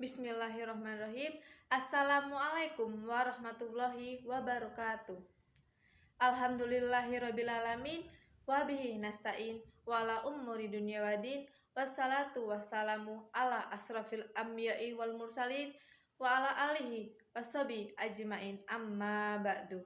Bismillahirrahmanirrahim. Assalamualaikum warahmatullahi wabarakatuh. Alhamdulillahirrabbilalamin. Wabihi nasta'in wala umuri dunya wadin. Wassalatu wassalamu ala asrafil anbiya'i wal mursalin wa ala alihi washabi ajmain amma ba'du.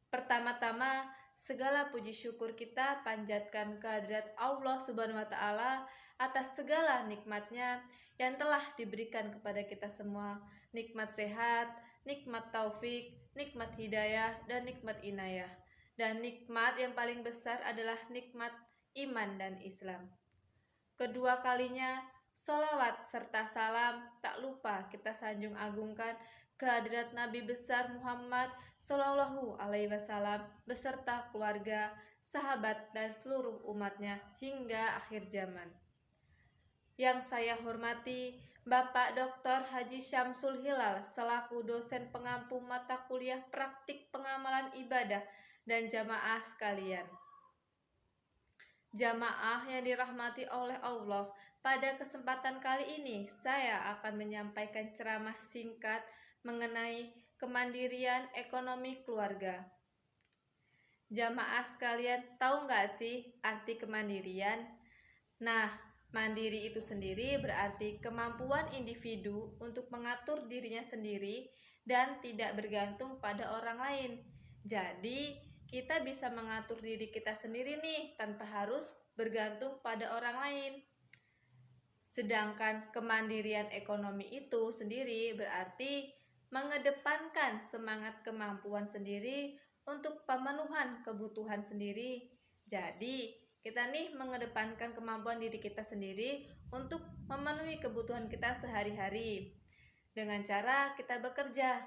Pertama-tama, segala puji syukur kita panjatkan kehadirat Allah Subhanahu wa Ta'ala atas segala nikmatnya yang telah diberikan kepada kita semua. Nikmat sehat, nikmat taufik, nikmat hidayah, dan nikmat inayah. Dan nikmat yang paling besar adalah nikmat iman dan Islam. Kedua kalinya, sholawat serta salam tak lupa kita sanjung agungkan kehadirat Nabi besar Muhammad Shallallahu Alaihi Wasallam beserta keluarga, sahabat, dan seluruh umatnya hingga akhir zaman. Yang saya hormati Bapak Dr. Haji Syamsul Hilal selaku dosen pengampu mata kuliah praktik pengamalan ibadah dan jamaah sekalian. Jamaah yang dirahmati oleh Allah, pada kesempatan kali ini saya akan menyampaikan ceramah singkat mengenai kemandirian ekonomi keluarga. Jamaah sekalian, tahu nggak sih arti kemandirian? Nah, mandiri itu sendiri berarti kemampuan individu untuk mengatur dirinya sendiri dan tidak bergantung pada orang lain. Jadi, kita bisa mengatur diri kita sendiri nih tanpa harus bergantung pada orang lain. Sedangkan kemandirian ekonomi itu sendiri berarti mengedepankan semangat kemampuan sendiri untuk pemenuhan kebutuhan sendiri. Jadi, kita nih mengedepankan kemampuan diri kita sendiri untuk memenuhi kebutuhan kita sehari-hari dengan cara kita bekerja.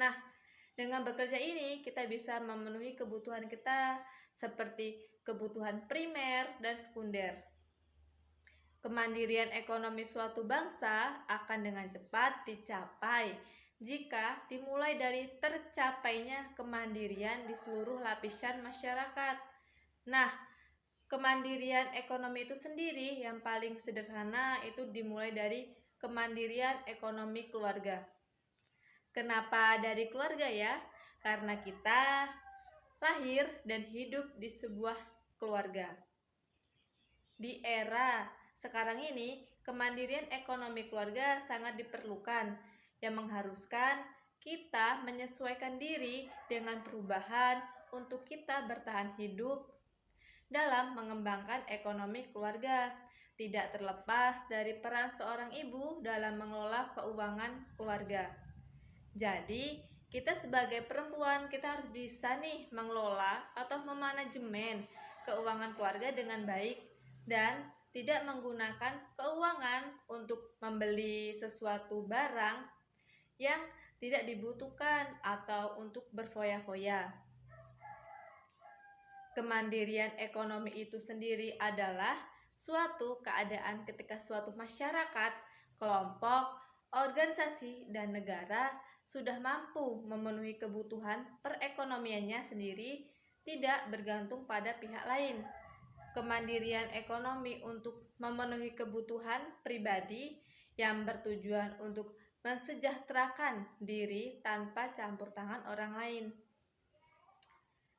Nah, dengan bekerja ini kita bisa memenuhi kebutuhan kita seperti kebutuhan primer dan sekunder. Kemandirian ekonomi suatu bangsa akan dengan cepat dicapai jika dimulai dari tercapainya kemandirian di seluruh lapisan masyarakat. Nah, kemandirian ekonomi itu sendiri yang paling sederhana itu dimulai dari kemandirian ekonomi keluarga. Kenapa dari keluarga ya? Karena kita lahir dan hidup di sebuah keluarga. Di era sekarang ini, kemandirian ekonomi keluarga sangat diperlukan, yang mengharuskan kita menyesuaikan diri dengan perubahan untuk kita bertahan hidup dalam mengembangkan ekonomi keluarga, tidak terlepas dari peran seorang ibu dalam mengelola keuangan keluarga. Jadi, kita sebagai perempuan, kita harus bisa nih mengelola atau memanajemen keuangan keluarga dengan baik dan tidak menggunakan keuangan untuk membeli sesuatu barang yang tidak dibutuhkan atau untuk berfoya-foya. Kemandirian ekonomi itu sendiri adalah suatu keadaan ketika suatu masyarakat, kelompok, organisasi, dan negara sudah mampu memenuhi kebutuhan perekonomiannya sendiri, tidak bergantung pada pihak lain. Kemandirian ekonomi untuk memenuhi kebutuhan pribadi yang bertujuan untuk mensejahterakan diri tanpa campur tangan orang lain.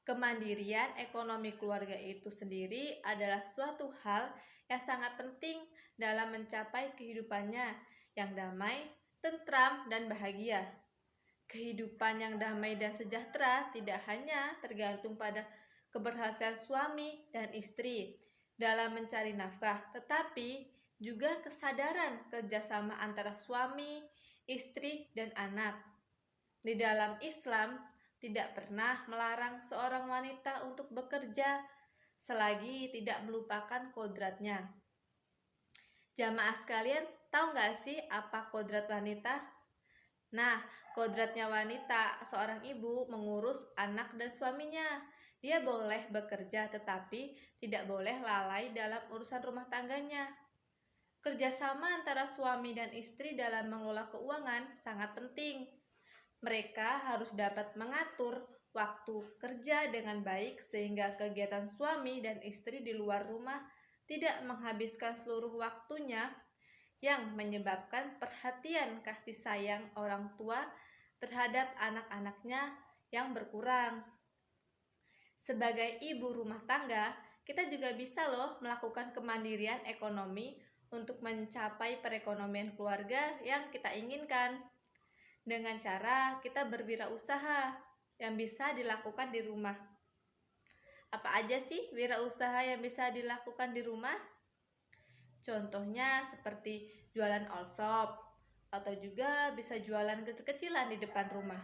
Kemandirian ekonomi keluarga itu sendiri adalah suatu hal yang sangat penting dalam mencapai kehidupannya yang damai, tentram, dan bahagia. Kehidupan yang damai dan sejahtera tidak hanya tergantung pada keberhasilan suami dan istri dalam mencari nafkah, tetapi juga kesadaran kerjasama antara suami, istri, dan anak. Di dalam Islam, tidak pernah melarang seorang wanita untuk bekerja selagi tidak melupakan kodratnya. Jamaah sekalian, tahu nggak sih apa kodrat wanita? Nah, kodratnya wanita, seorang ibu mengurus anak dan suaminya. Dia boleh bekerja tetapi tidak boleh lalai dalam urusan rumah tangganya. Kerjasama antara suami dan istri dalam mengelola keuangan sangat penting. Mereka harus dapat mengatur waktu kerja dengan baik sehingga kegiatan suami dan istri di luar rumah tidak menghabiskan seluruh waktunya yang menyebabkan perhatian kasih sayang orang tua terhadap anak-anaknya yang berkurang. Sebagai ibu rumah tangga, kita juga bisa loh melakukan kemandirian ekonomi untuk mencapai perekonomian keluarga yang kita inginkan. Dengan cara kita berwirausaha yang bisa dilakukan di rumah. Apa aja sih wirausaha yang bisa dilakukan di rumah? Contohnya seperti jualan all shop, atau juga bisa jualan kecil-kecilan di depan rumah.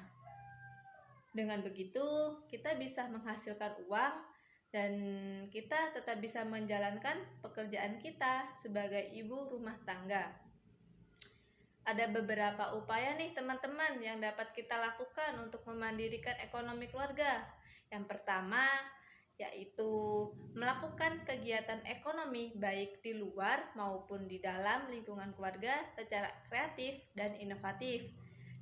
Dengan begitu, kita bisa menghasilkan uang dan kita tetap bisa menjalankan pekerjaan kita sebagai ibu rumah tangga. Ada beberapa upaya nih teman-teman yang dapat kita lakukan untuk memandirikan ekonomi keluarga. Yang pertama, yaitu melakukan kegiatan ekonomi baik di luar maupun di dalam lingkungan keluarga secara kreatif dan inovatif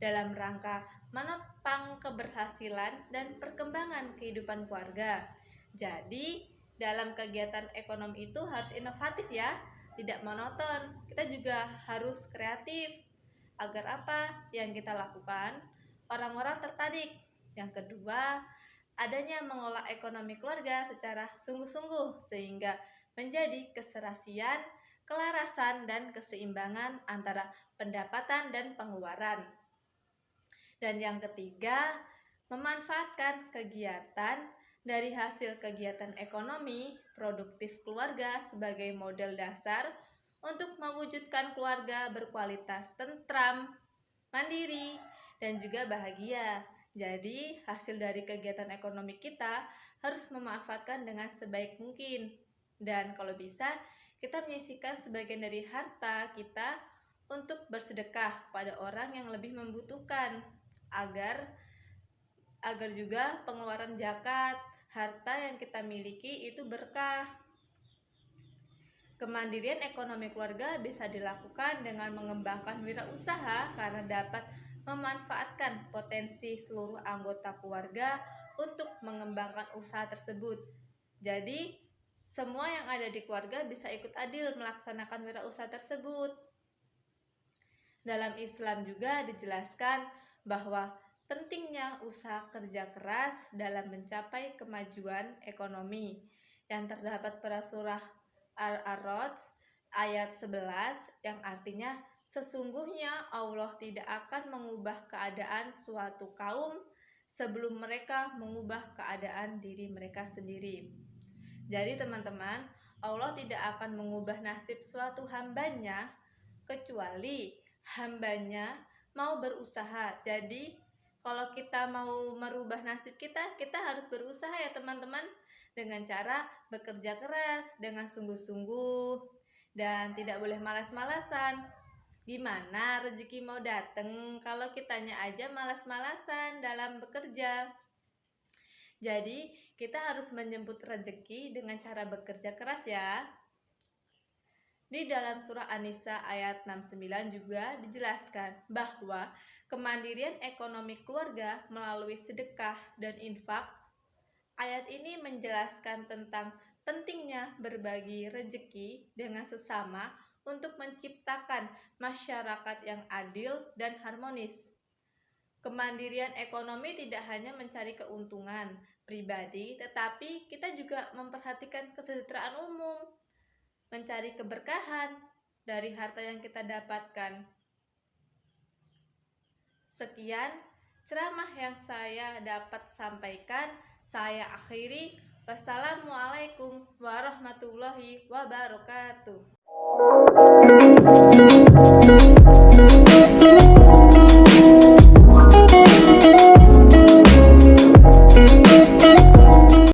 dalam rangka menopang keberhasilan dan perkembangan kehidupan keluarga. Jadi, dalam kegiatan ekonomi itu harus inovatif ya, tidak monoton. Kita juga harus kreatif. Agar apa yang kita lakukan, orang-orang tertarik. Yang kedua, adanya mengelola ekonomi keluarga secara sungguh-sungguh sehingga menjadi keserasian, kelarasan, dan keseimbangan antara pendapatan dan pengeluaran. Dan yang ketiga, memanfaatkan kegiatan dari hasil kegiatan ekonomi produktif keluarga sebagai model dasar untuk mewujudkan keluarga berkualitas tentram, mandiri, dan juga bahagia. Jadi, hasil dari kegiatan ekonomi kita harus memanfaatkan dengan sebaik mungkin. Dan kalau bisa, kita menyisihkan sebagian dari harta kita untuk bersedekah kepada orang yang lebih membutuhkan, agar juga pengeluaran zakat harta yang kita miliki itu berkah. Kemandirian ekonomi keluarga bisa dilakukan dengan mengembangkan wirausaha karena dapat memanfaatkan potensi seluruh anggota keluarga untuk mengembangkan usaha tersebut. Jadi, semua yang ada di keluarga bisa ikut adil melaksanakan wirausaha tersebut. Dalam Islam juga dijelaskan bahwa pentingnya usaha kerja keras dalam mencapai kemajuan ekonomi yang terdapat pada surah Al-A'raj ayat 11 yang artinya sesungguhnya Allah tidak akan mengubah keadaan suatu kaum sebelum mereka mengubah keadaan diri mereka sendiri. Jadi teman-teman, Allah tidak akan mengubah nasib suatu hambanya kecuali hambanya mau berusaha. Jadi kalau kita mau merubah nasib kita harus berusaha ya teman-teman, dengan cara bekerja keras dengan sungguh-sungguh dan tidak boleh malas-malasan. Gimana rezeki mau datang kalau kitanya aja malas-malasan dalam bekerja? Jadi kita harus menjemput rezeki dengan cara bekerja keras ya. Di dalam surah An-Nisa ayat 69 juga dijelaskan bahwa kemandirian ekonomi keluarga melalui sedekah dan infak. Ayat ini menjelaskan tentang pentingnya berbagi rezeki dengan sesama untuk menciptakan masyarakat yang adil dan harmonis. Kemandirian ekonomi tidak hanya mencari keuntungan pribadi, tetapi kita juga memperhatikan kesejahteraan umum, mencari keberkahan dari harta yang kita dapatkan. Sekian ceramah yang saya dapat sampaikan. Saya akhiri. Wassalamualaikum warahmatullahi wabarakatuh.